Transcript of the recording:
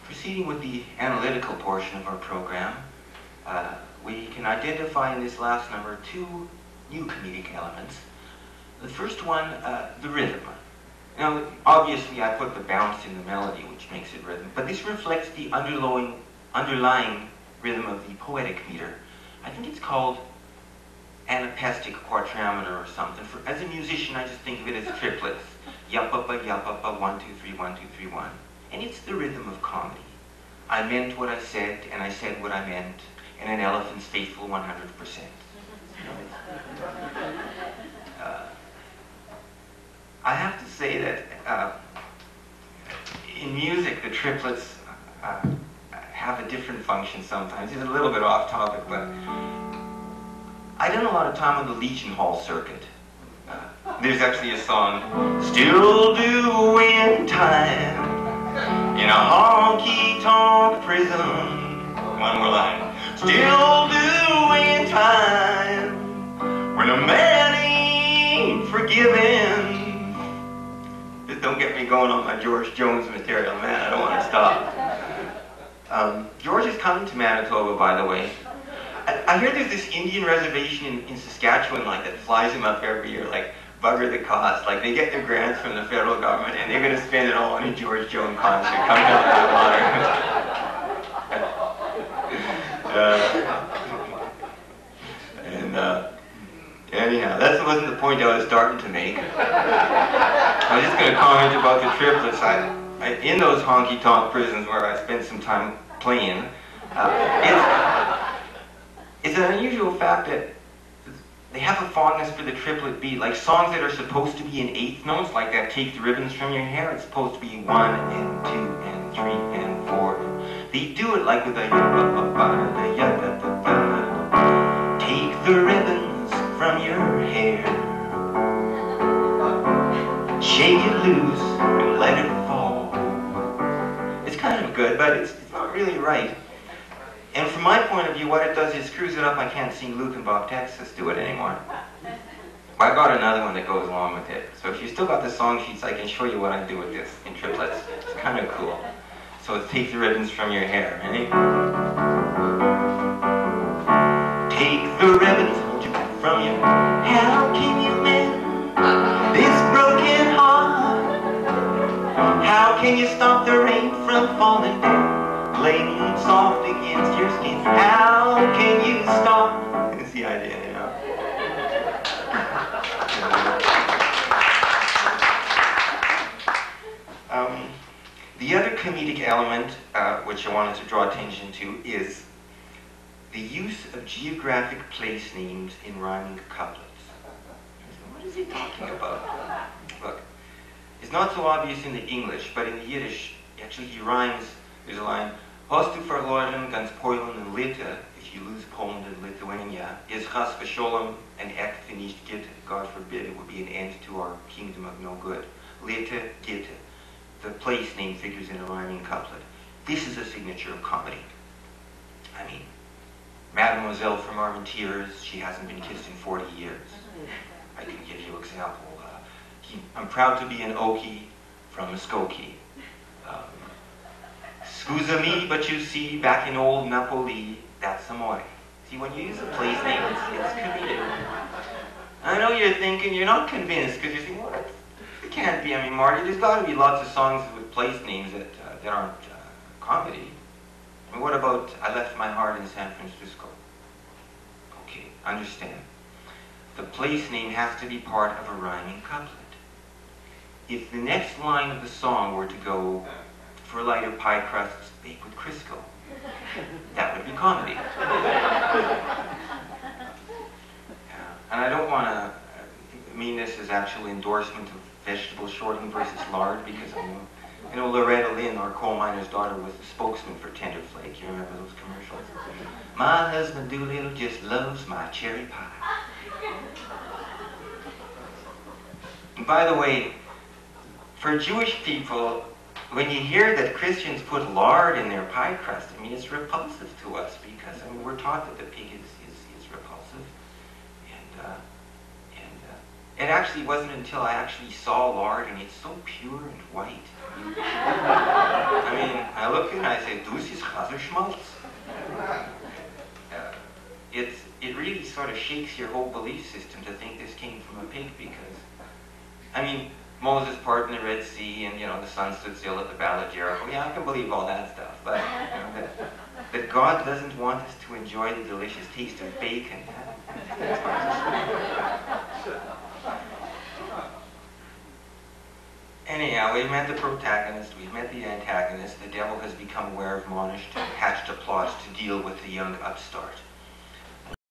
Proceeding with the analytical portion of our program, we can identify in this last number two new comedic elements. The first one, the rhythm. Now, obviously I put the bounce in the melody, which makes it rhythm, but this reflects the underlying rhythm of the poetic meter. I think it's called anapestic quadraminer or something. As a musician, I just think of it as triplets. Yapapa, 1, 2, 3, 1, 2, 3, 1. And it's the rhythm of comedy. I meant what I said, and I said what I meant, and an elephant's faithful 100%. I have to say that in music, the triplets have a different function sometimes. It's a little bit off topic, but I done a lot of time on the Legion Hall circuit. There's actually a song, still doing time in a honky-tonk prison. One more line. Still doing time when a man ain't forgiven. Just don't get me going on my George Jones material, man. I don't want to stop. George is coming to Manitoba, by the way. I hear there's this Indian reservation in Saskatchewan, like, that flies him up every year, like, bugger the cost. Like, they get their grants from the federal government, and they're going to spend it all on a George Jones concert. Come down to the water. Anyhow, that wasn't the point I was starting to make. I was just going to comment about the triplets. In those honky-tonk prisons where I spent some time playing, it's an unusual fact that they have a fondness for the triplet beat. Like songs that are supposed to be in eighth notes, like that Take the Ribbons from Your Hair, it's supposed to be 1 and 2 and 3 and 4. They do it like with a take the ribbons from your hair, shake it loose and let it fall. It's kind of good, but it's not really right. And from my point of view, what it does is screws it up. I can't sing Luke and Bob Texas do it anymore. I've got another one that goes along with it. So if you still got the song sheets, I can show you what I do with this in triplets. It's kind of cool. So it's Take the Ribbons from Your Hair. Ready? Take the ribbons from your hair. How can you mend this broken heart? How can you stop the rain from falling down, laying soft against your skin? How can you stop? That's the idea, you know. The other comedic element, which I wanted to draw attention to, is the use of geographic place names in rhyming couplets. What is he talking about? Look, it's not so obvious in the English, but in the Yiddish, actually he rhymes. There's a line, Hast du verloren ganz Polen and Lita, if you lose Poland and Lithuania, is chas v'sholem and ek finished git, God forbid it would be an end to our kingdom of no good. Lita, git, the place name figures in a rhyming couplet. This is a signature of comedy. I mean, Mademoiselle from Armentières, she hasn't been kissed in 40 years. I can give you an example. I'm proud to be an Okie from Muskokie. Scusa me, but you see, back in old Napoli, that's amore. See, when you use a place name, it's comedic. I know you're thinking, you're not convinced, because you're thinking, well, it can't be. I mean, Marty, there's got to be lots of songs with place names that aren't comedy. I mean, what about I Left My Heart in San Francisco? Okay, understand. The place name has to be part of a rhyming couplet. If the next line of the song were to go, for lighter pie crusts, bake with Crisco, that would be comedy. And I don't want to mean this as actual endorsement of vegetable shortening versus lard, because I know Loretta Lynn, our coal miner's daughter, was the spokesman for Tender Flake. You remember those commercials? My husband Doolittle just loves my cherry pie. And by the way, for Jewish people, when you hear that Christians put lard in their pie crust, I mean, it's repulsive to us, because I mean, we're taught that the pig is repulsive. And it actually wasn't until I actually saw lard, and it's so pure and white. I mean, I looked and I said, say, "Dus is Chaserschmalz." It really sort of shakes your whole belief system to think this came from a pig, because, I mean, Moses parting the Red Sea, and the sun stood still at the Battle of Jericho. Yeah, I can believe all that stuff, but that God doesn't want us to enjoy the delicious taste of bacon. That's hard. Anyhow, we've met the protagonist, we've met the antagonist. The devil has become aware of Monish to hatch a plot to deal with the young upstart.